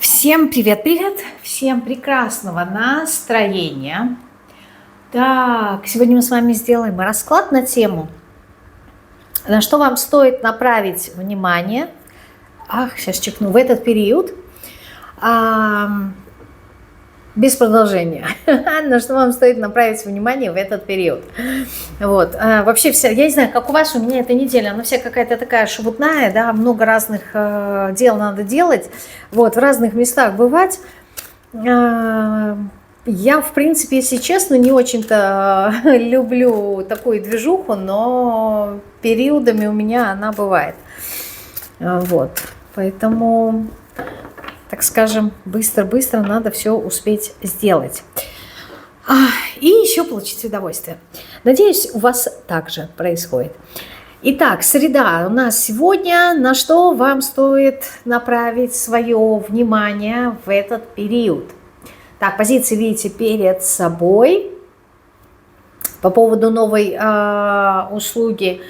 Всем привет-привет! Всем прекрасного настроения! Так, сегодня мы с вами сделаем расклад на тему, на что вам стоит направить внимание. Сейчас чекну, в этот период. Без продолжения. На что вам стоит направить внимание в этот период. Вот. Вообще вся, я не знаю, как у вас, у меня эта неделя, она вся какая-то такая шебутная, да, много разных дел надо делать, вот, в разных местах бывать. Я, в принципе, если честно, не очень-то люблю такую движуху, но периодами у меня она бывает. Вот. Поэтому, так скажем, быстро-быстро надо все успеть сделать. И еще получить удовольствие. Надеюсь, у вас также происходит. Итак, среда у нас сегодня. На что вам стоит направить свое внимание в этот период? Так, позиции видите перед собой. По поводу новой услуги.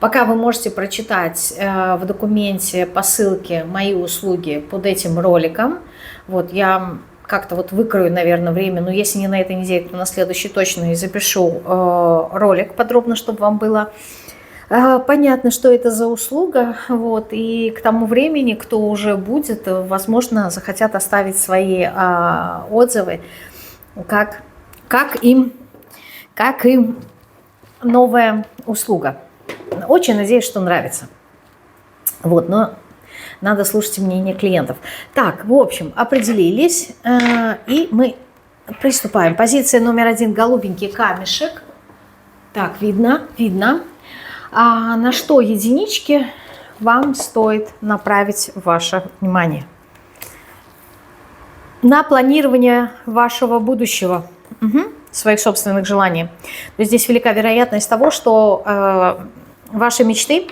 Пока вы можете прочитать в документе по ссылке «Мои услуги» под этим роликом. Вот я как-то вот выкрою, наверное, время, но если не на этой неделе, то на следующей точно и запишу ролик подробно, чтобы вам было понятно, что это за услуга. Вот. И к тому времени, кто уже будет, возможно, захотят оставить свои отзывы, как им новая услуга. Очень надеюсь, что нравится. Вот, но надо слушать мнение клиентов. Так, в общем, определились. И мы приступаем. Позиция номер 1. Голубенький камешек. Так, видно. На что единички вам стоит направить ваше внимание? На планирование вашего будущего. Своих собственных желаний. То есть здесь велика вероятность того, что ваши мечты,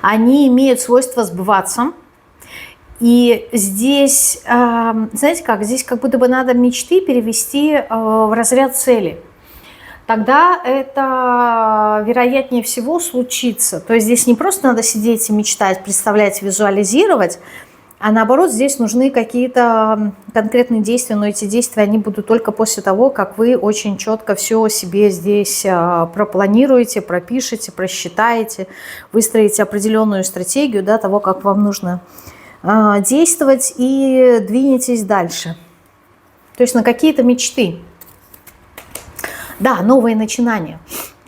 они имеют свойство сбываться. И здесь, знаете как, здесь как будто бы надо мечты перевести в разряд цели. Тогда это вероятнее всего случится. То есть здесь не просто надо сидеть и мечтать, представлять, визуализировать, а наоборот, здесь нужны какие-то конкретные действия, но эти действия, они будут только после того, как вы очень четко все себе здесь пропланируете, пропишете, просчитаете, выстроите определенную стратегию, да, того, как вам нужно действовать, и двинетесь дальше. То есть на какие-то мечты. Да, новые начинания.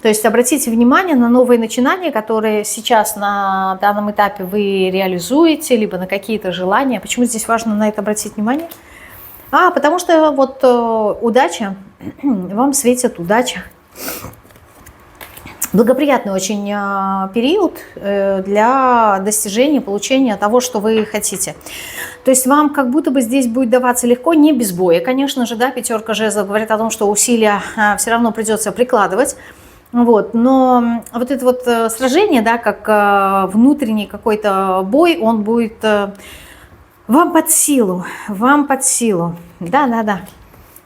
То есть обратите внимание на новые начинания, которые сейчас на данном этапе вы реализуете, либо на какие-то желания. Почему здесь важно на это обратить внимание? Потому что вот удача, вам светит удача. Благоприятный очень период для достижения, получения того, что вы хотите. То есть вам как будто бы здесь будет даваться легко, не без боя. Конечно же, да, пятерка жезлов говорит о том, что усилия все равно придется прикладывать. Вот, но вот это вот сражение, да, как внутренний какой-то бой, он будет вам под силу, да.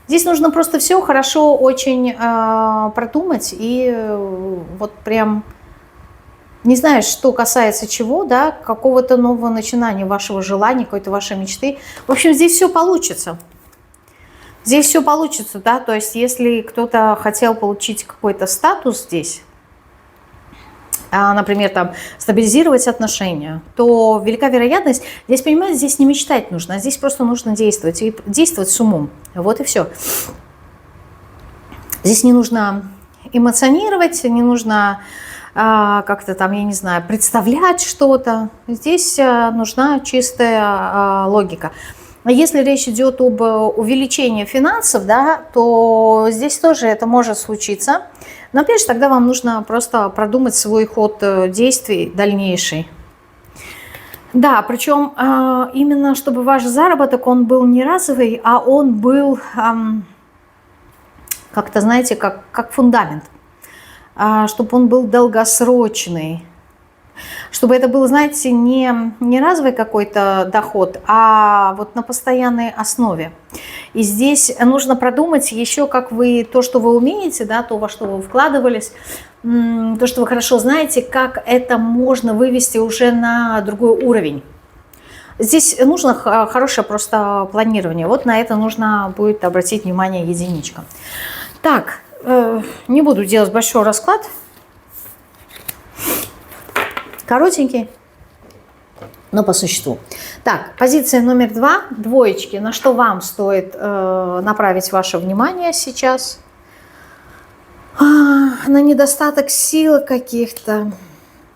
Здесь нужно просто все хорошо очень продумать и вот прям, не знаю, что касается чего, да, какого-то нового начинания, вашего желания, какой-то вашей мечты. В общем, здесь все получится. Здесь все получится, да, то есть если кто-то хотел получить какой-то статус здесь, например, там, стабилизировать отношения, то велика вероятность, здесь, понимаете, здесь не мечтать нужно, а здесь просто нужно действовать, и действовать с умом, вот и все. Здесь не нужно эмоционировать, не нужно как-то там, я не знаю, представлять что-то, здесь нужна чистая логика. Если речь идет об увеличении финансов, да, то здесь тоже это может случиться. Но опять же, тогда вам нужно просто продумать свой ход действий дальнейший. Да, причем именно чтобы ваш заработок, он был не разовый, а он был как-то, знаете, как фундамент. Чтобы он был долгосрочный. Чтобы это был, знаете, не разовый какой-то доход, а вот на постоянной основе. И здесь нужно продумать еще, как вы то, что вы умеете, да, то, во что вы вкладывались, то, что вы хорошо знаете, как это можно вывести уже на другой уровень. Здесь нужно хорошее просто планирование. Вот на это нужно будет обратить внимание единичка. Так, не буду делать большой расклад. Коротенький, но по существу. Так, позиция номер 2, двоечки. На что вам стоит направить ваше внимание сейчас? На недостаток сил каких-то.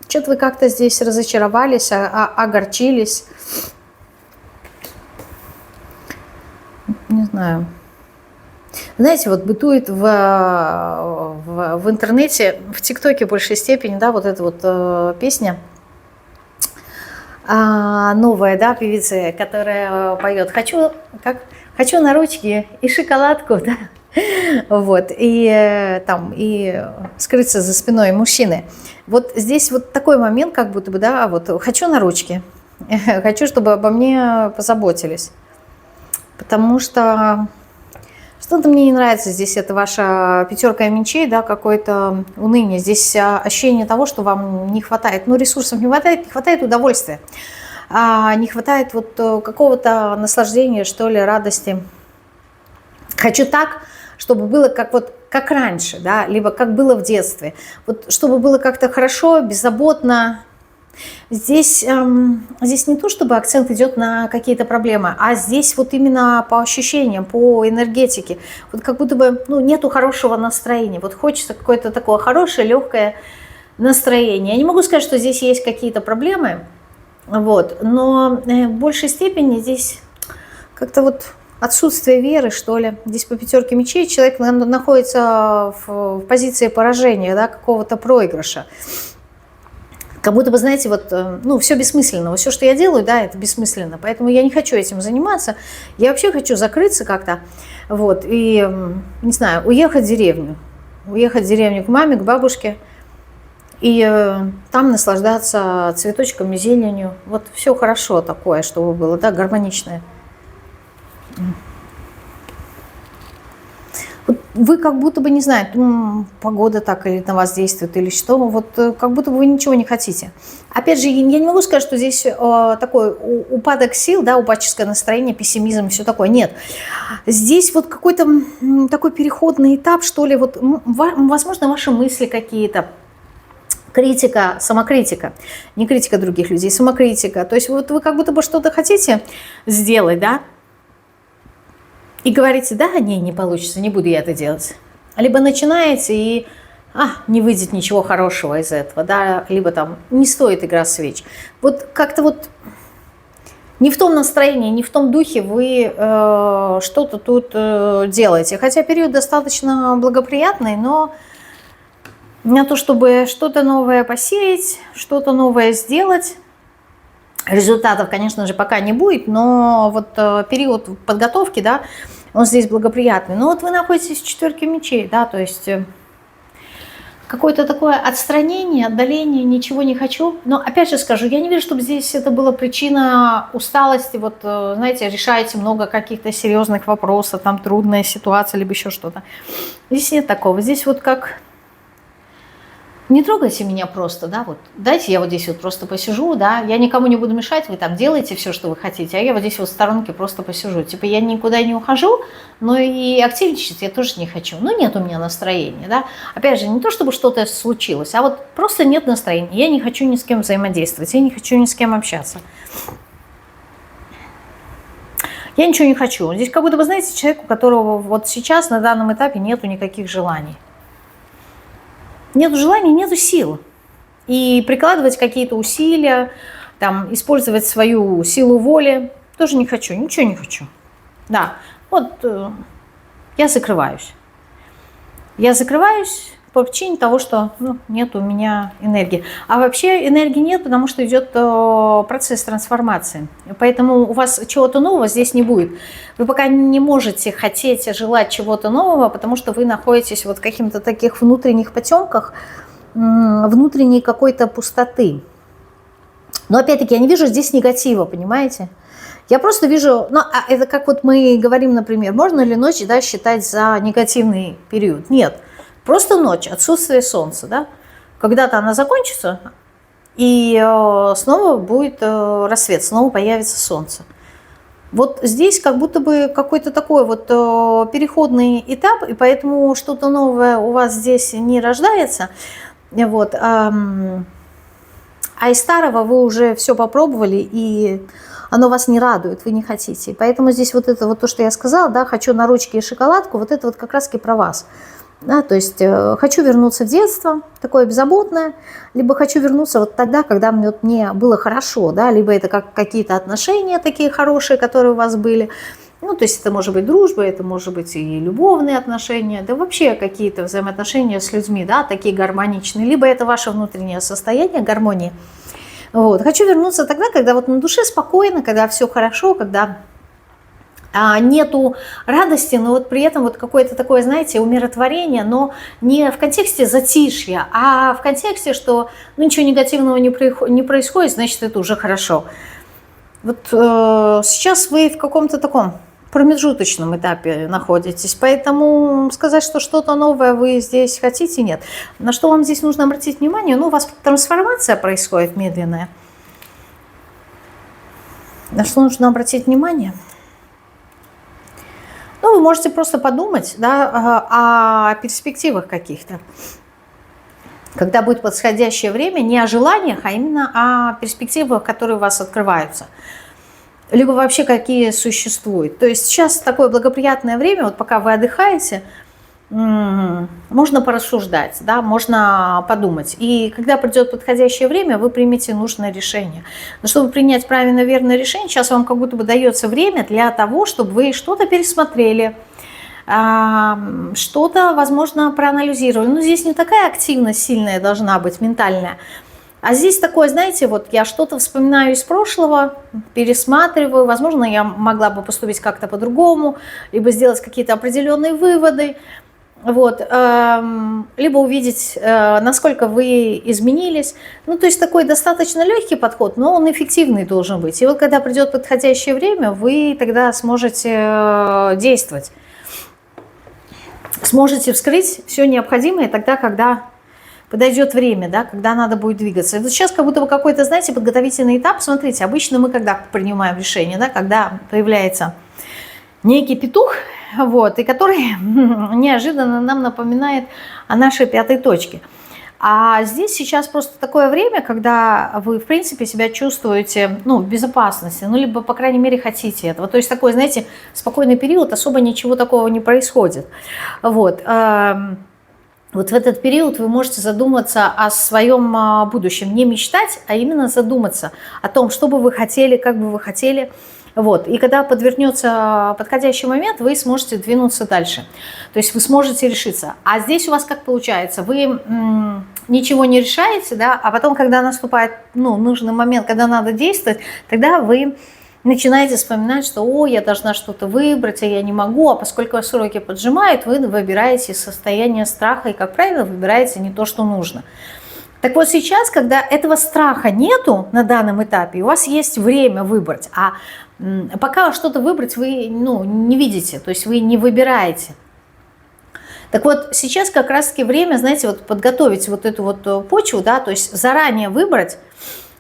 Что-то вы как-то здесь разочаровались, огорчились. Не знаю. Знаете, вот бытует в интернете, в ТикТоке в большей степени, да, вот эта вот песня новая, да, певица, которая поет «Хочу на ручки и шоколадку», да, вот, и там, и скрыться за спиной мужчины. Вот здесь вот такой момент, как будто бы, да, вот «хочу на ручки», хочу, чтобы обо мне позаботились, потому что что-то мне не нравится здесь, это ваша пятерка мечей, да, какое-то уныние. Здесь ощущение того, что вам не хватает, ну, ресурсов не хватает удовольствия, не хватает вот какого-то наслаждения, что ли, радости. Хочу так, чтобы было как раньше, да, либо как было в детстве. Вот чтобы было как-то хорошо, беззаботно. Здесь не то, чтобы акцент идет на какие-то проблемы, а здесь вот именно по ощущениям, по энергетике. Вот как будто бы, ну, нету хорошего настроения. Вот хочется какое-то такое хорошее, легкое настроение. Я не могу сказать, что здесь есть какие-то проблемы, вот, но в большей степени здесь как-то вот отсутствие веры, что ли. Здесь по пятерке мечей человек находится в позиции поражения, да, какого-то проигрыша. Как будто бы, знаете, вот, ну, все бессмысленно. Все, что я делаю, да, это бессмысленно. Поэтому я не хочу этим заниматься. Я вообще хочу закрыться как-то, вот, и, не знаю, уехать в деревню. Уехать в деревню к маме, к бабушке. И там наслаждаться цветочками, зеленью. Вот все хорошо такое, чтобы было, да, гармоничное. Вот вы как будто бы, не знаю, погода так или на вас действует, или что, вот как будто бы вы ничего не хотите. Опять же, я не могу сказать, что здесь такой упадок сил, да, упадческое настроение, пессимизм и все такое. Нет. Здесь вот какой-то такой переходный этап, что ли, вот, возможно, ваши мысли какие-то, критика, самокритика, не критика других людей, самокритика. То есть вот вы как будто бы что-то хотите сделать, да, и говорите, да, не получится, не буду я это делать. Либо начинаете и не выйдет ничего хорошего из этого, да, либо там не стоит игра свеч. Вот как-то вот не в том настроении, не в том духе вы что-то тут делаете. Хотя период достаточно благоприятный, но на то, чтобы что-то новое посеять, что-то новое сделать. Результатов, конечно же, пока не будет, но вот период подготовки, да, он здесь благоприятный. Но вот вы находитесь в четверке мечей, да, то есть какое-то такое отстранение, отдаление, ничего не хочу. Но опять же скажу, я не вижу, чтобы здесь это была причина усталости, вот, знаете, решаете много каких-то серьезных вопросов, там трудная ситуация, либо еще что-то. Здесь нет такого, здесь вот как... Не трогайте меня просто, да, вот дайте я вот здесь вот просто посижу, да, я никому не буду мешать, вы там делаете все, что вы хотите, а я вот здесь вот в сторонке просто посижу. Типа я никуда не ухожу, но и активничать я тоже не хочу. Ну, нет у меня настроения, да. Опять же, не то, чтобы что-то случилось, а вот просто нет настроения. Я не хочу ни с кем взаимодействовать, я не хочу ни с кем общаться. Я ничего не хочу. Здесь как будто бы, знаете, человек, у которого вот сейчас на данном этапе нету никаких желаний. Нету желаний, нету сил. И прикладывать какие-то усилия, там, использовать свою силу воли тоже не хочу, ничего не хочу. Да, вот я закрываюсь. Я закрываюсь по причине того, что нет у меня энергии. А вообще энергии нет, потому что идет процесс трансформации. Поэтому у вас чего-то нового здесь не будет. Вы пока не можете хотеть, желать чего-то нового, потому что вы находитесь вот в каких-то таких внутренних потемках, внутренней какой-то пустоты. Но опять-таки я не вижу здесь негатива, понимаете? Я просто вижу, это как вот мы говорим, например, можно ли ночь, да, считать за негативный период? Нет. Просто ночь, отсутствие солнца, да? Когда-то она закончится, и снова будет рассвет, снова появится солнце. Вот здесь как будто бы какой-то такой вот переходный этап, и поэтому что-то новое у вас здесь не рождается. Вот. А из старого вы уже все попробовали, и оно вас не радует, вы не хотите. Поэтому здесь вот это вот то, что я сказала, да, хочу на ручки и шоколадку, вот это вот как раз-таки про вас. Да, то есть хочу вернуться в детство, такое беззаботное, либо хочу вернуться вот тогда, когда мне было хорошо, да, либо это как какие-то отношения такие хорошие, которые у вас были. Ну, то есть это может быть дружба, это может быть и любовные отношения, да вообще какие-то взаимоотношения с людьми, да, такие гармоничные, либо это ваше внутреннее состояние гармонии. Вот. Хочу вернуться тогда, когда вот на душе спокойно, когда все хорошо, когда нету радости, но вот при этом вот какое-то такое, знаете, умиротворение, но не в контексте затишья, а в контексте, что ничего негативного не происходит, значит, это уже хорошо. Вот сейчас вы в каком-то таком промежуточном этапе находитесь, поэтому сказать, что что-то новое вы здесь хотите, нет. На что вам здесь нужно обратить внимание? Ну, у вас трансформация происходит медленная. На что нужно обратить внимание? Ну, вы можете просто подумать, да, о перспективах каких-то. Когда будет подходящее время, не о желаниях, а именно о перспективах, которые у вас открываются. Либо вообще какие существуют. То есть сейчас такое благоприятное время, вот пока вы отдыхаете, можно порассуждать, да, можно подумать. И когда придет подходящее время, вы примете нужное решение. Но чтобы принять правильно верное решение, сейчас вам как будто бы дается время для того, чтобы вы что-то пересмотрели, что-то, возможно, проанализировали. Но здесь не такая активность сильная должна быть, ментальная. А здесь такое, знаете, вот я что-то вспоминаю из прошлого, пересматриваю, возможно, я могла бы поступить как-то по-другому, либо сделать какие-то определенные выводы, вот, либо увидеть, насколько вы изменились. Ну, то есть такой достаточно легкий подход, но он эффективный должен быть. И вот когда придет подходящее время, вы тогда сможете действовать, сможете вскрыть все необходимое тогда, когда подойдет время, да, когда надо будет двигаться. Это сейчас как будто бы какой-то, знаете, подготовительный этап. Смотрите, обычно мы когда принимаем решение, да, когда появляется некий петух, вот, и который неожиданно нам напоминает о нашей пятой точке. А здесь сейчас просто такое время, когда вы, в принципе, себя чувствуете, ну, в безопасности, ну, либо, по крайней мере, хотите этого. То есть такой, знаете, спокойный период, особо ничего такого не происходит. Вот. Вот в этот период вы можете задуматься о своем будущем. Не мечтать, а именно задуматься о том, что бы вы хотели, как бы вы хотели. Вот. И когда подвернется подходящий момент, вы сможете двинуться дальше. То есть вы сможете решиться. А здесь у вас как получается? Вы ничего не решаете, да, а потом, когда наступает нужный момент, когда надо действовать, тогда вы начинаете вспоминать, что «О, я должна что-то выбрать, а я не могу», а поскольку сроки поджимают, вы выбираете состояние страха и, как правило, выбираете не то, что нужно. Так вот сейчас, когда этого страха нету на данном этапе, у вас есть время выбрать, а пока что-то выбрать вы не видите, то есть вы не выбираете. Так вот, сейчас как раз-таки время, знаете, вот подготовить вот эту вот почву, да, то есть заранее выбрать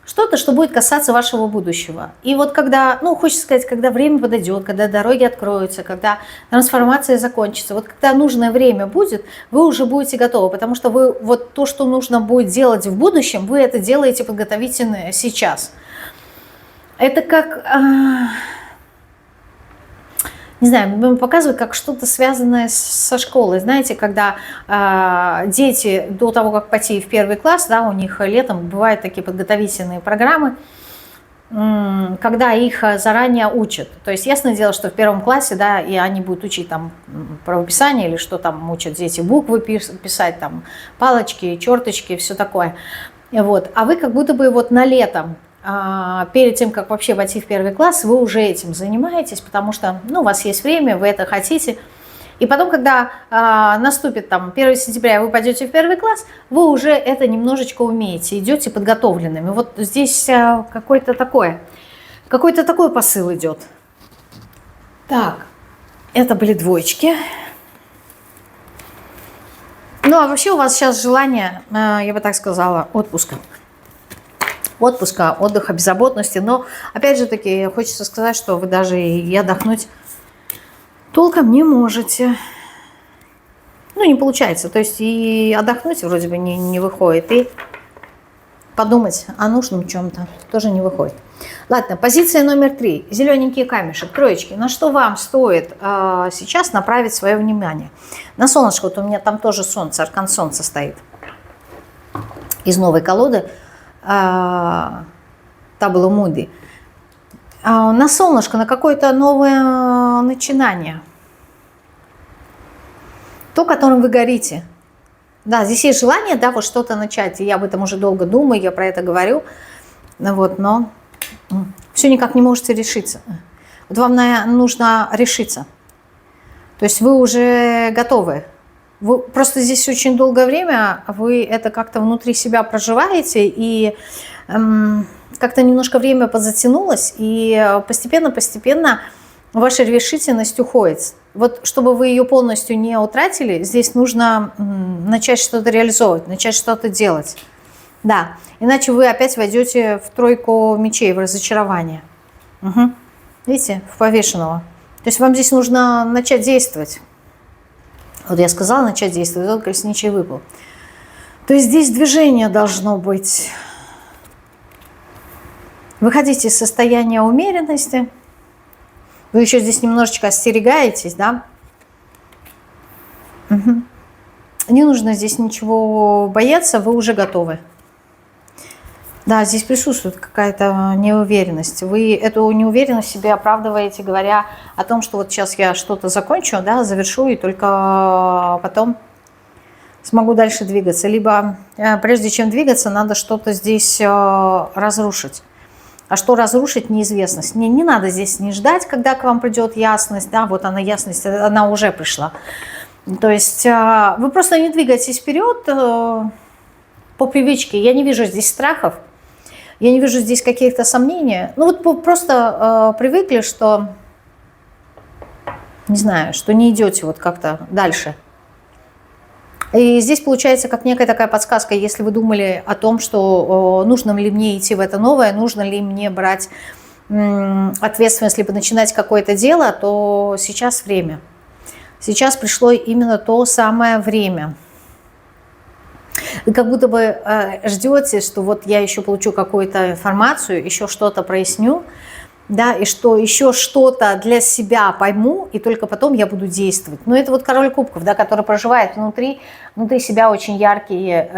что-то, что будет касаться вашего будущего. И вот когда, хочется сказать, когда время подойдет, когда дороги откроются, когда трансформация закончится, вот когда нужное время будет, вы уже будете готовы, потому что вы вот то, что нужно будет делать в будущем, вы это делаете подготовительно сейчас. Это как, не знаю, показывают как что-то связанное со школой. Знаете, когда дети до того, как пойти в первый класс, да, у них летом бывают такие подготовительные программы, когда их заранее учат. То есть ясное дело, что в первом классе, да, и они будут учить там правописание или что там учат дети, буквы писать, там палочки, черточки, все такое. Вот. А вы как будто бы вот на лето, перед тем, как вообще войти в первый класс, вы уже этим занимаетесь, потому что у вас есть время, вы это хотите. И потом, когда наступит там 1 сентября, вы пойдете в первый класс, вы уже это немножечко умеете, идете подготовленными. Вот здесь какой-то такой посыл идет. Так, это были двоечки. Ну, а вообще у вас сейчас желание, я бы так сказала, отпуска. отпуска, отдыха, беззаботности. Но, опять же таки, хочется сказать, что вы даже и отдохнуть толком не можете. Ну, не получается. То есть и отдохнуть вроде бы не выходит, и подумать о нужном чем-то тоже не выходит. Ладно, позиция номер 3. Зелененький камешек, троечки. На что вам стоит сейчас направить свое внимание? На солнышко. Вот у меня там тоже солнце, аркан солнца стоит. Из новой колоды Табула Муди. На солнышко, на какое-то новое начинание. То, которым вы горите. Да, здесь есть желание, да, вот что-то начать. И я об этом уже долго думаю, я про это говорю. Вот, но все никак не можете решиться. Вот вам нужно решиться. То есть вы уже готовы. Вы просто здесь очень долгое время вы это как-то внутри себя проживаете, и как-то немножко время подзатянулось, и постепенно ваша решительность уходит. Вот чтобы вы ее полностью не утратили, здесь нужно начать что-то реализовывать, начать что-то делать. Да, иначе вы опять войдете в тройку мечей, в разочарование. Угу. Видите, в повешенного. То есть вам здесь нужно начать действовать. Вот я сказала начать действовать, вот колесничий выпал. То есть здесь движение должно быть. Выходите из состояния умеренности. Вы еще здесь немножечко остерегаетесь, да? Угу. Не нужно здесь ничего бояться, вы уже готовы. Да, здесь присутствует какая-то неуверенность. Вы эту неуверенность себе оправдываете, говоря о том, что вот сейчас я что-то закончу, да, завершу, и только потом смогу дальше двигаться. Либо прежде чем двигаться, надо что-то здесь разрушить. А что разрушить, неизвестность. Не надо здесь не ждать, когда к вам придет ясность. Да, вот она, ясность, она уже пришла. То есть вы просто не двигаетесь вперед по привычке. Я не вижу здесь страхов. Я не вижу здесь каких-то сомнений. Ну вот просто привыкли, что, не знаю, что не идете вот как-то дальше. И здесь получается как некая такая подсказка, если вы думали о том, что нужно ли мне идти в это новое, нужно ли мне брать ответственность, либо начинать какое-то дело, то сейчас время. Сейчас пришло именно то самое время. Вы как будто бы ждете, что вот я еще получу какую-то информацию, еще что-то проясню, да, и что еще что-то для себя пойму, и только потом я буду действовать. Но это вот король кубков, да, который проживает внутри себя очень яркие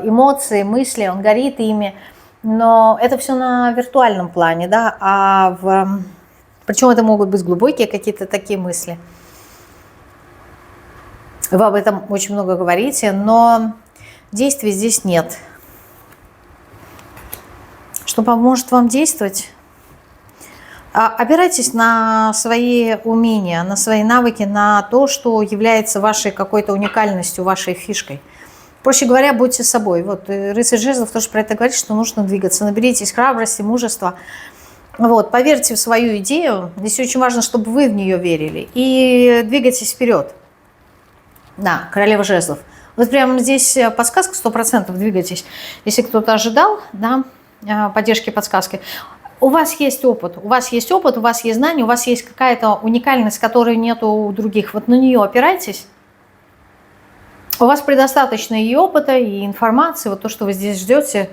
эмоции, мысли, он горит ими, но это все на виртуальном плане, да, причем это могут быть глубокие какие-то такие мысли. Вы об этом очень много говорите, но действий здесь нет. Что поможет вам действовать? Опирайтесь на свои умения, на свои навыки, на то, что является вашей какой-то уникальностью, вашей фишкой. Проще говоря, будьте собой. Вот рыцарь жезлов тоже про это говорит, что нужно двигаться. Наберитесь храбрости, мужества. Вот, поверьте в свою идею. Здесь очень важно, чтобы вы в нее верили. И двигайтесь вперед. Да, королева жезлов. Вот прямо здесь подсказка 100%, двигайтесь. Если кто-то ожидал, да, поддержки, подсказки. У вас есть опыт, у вас есть знания, у вас есть какая-то уникальность, которой нету у других. Вот на нее опирайтесь. У вас предостаточно и опыта, и информации. Вот то, что вы здесь ждете,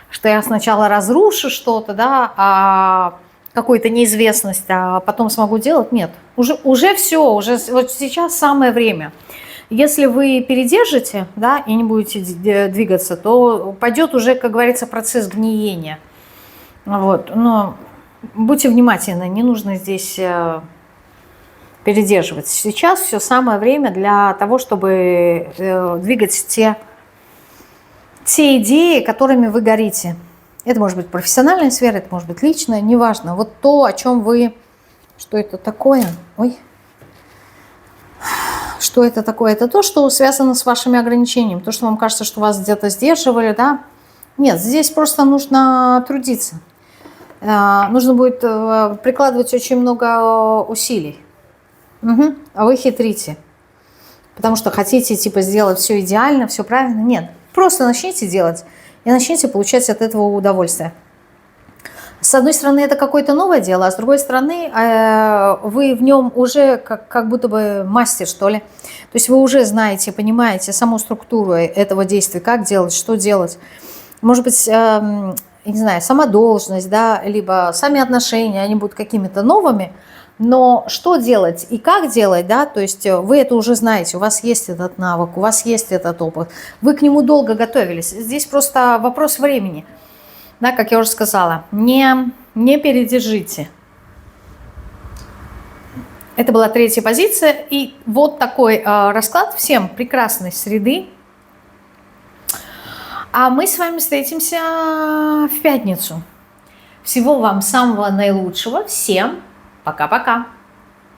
что я сначала разрушу что-то, да, какую-то неизвестность, а потом смогу делать. Нет, уже все, уже вот сейчас самое время. Если вы передержите, да, и не будете двигаться, то пойдет уже, как говорится, процесс гниения. Вот, но будьте внимательны, не нужно здесь передерживать. Сейчас все самое время для того, чтобы двигать те идеи, которыми вы горите. Это может быть профессиональная сфера, это может быть личная, неважно. Вот то, о чем вы... Что это такое? Ой. Что это такое? Это то, что связано с вашими ограничениями. То, что вам кажется, что вас где-то сдерживали, да? Нет, здесь просто нужно трудиться. Нужно будет прикладывать очень много усилий. Угу. А вы хитрите. Потому что хотите типа сделать все идеально, все правильно. Нет, просто начните делать и начните получать от этого удовольствие. С одной стороны, это какое-то новое дело, а с другой стороны, вы в нем уже как будто бы мастер, что ли. То есть вы уже знаете, понимаете саму структуру этого действия, как делать, что делать. Может быть, не знаю, сама должность, да, либо сами отношения, они будут какими-то новыми, но что делать и как делать, да, то есть вы это уже знаете, у вас есть этот навык, у вас есть этот опыт, вы к нему долго готовились. Здесь просто вопрос времени. Да, как я уже сказала, не передержите. Это была третья позиция. И вот такой расклад. Всем прекрасной среды. А мы с вами встретимся в пятницу. Всего вам самого наилучшего. Всем пока-пока.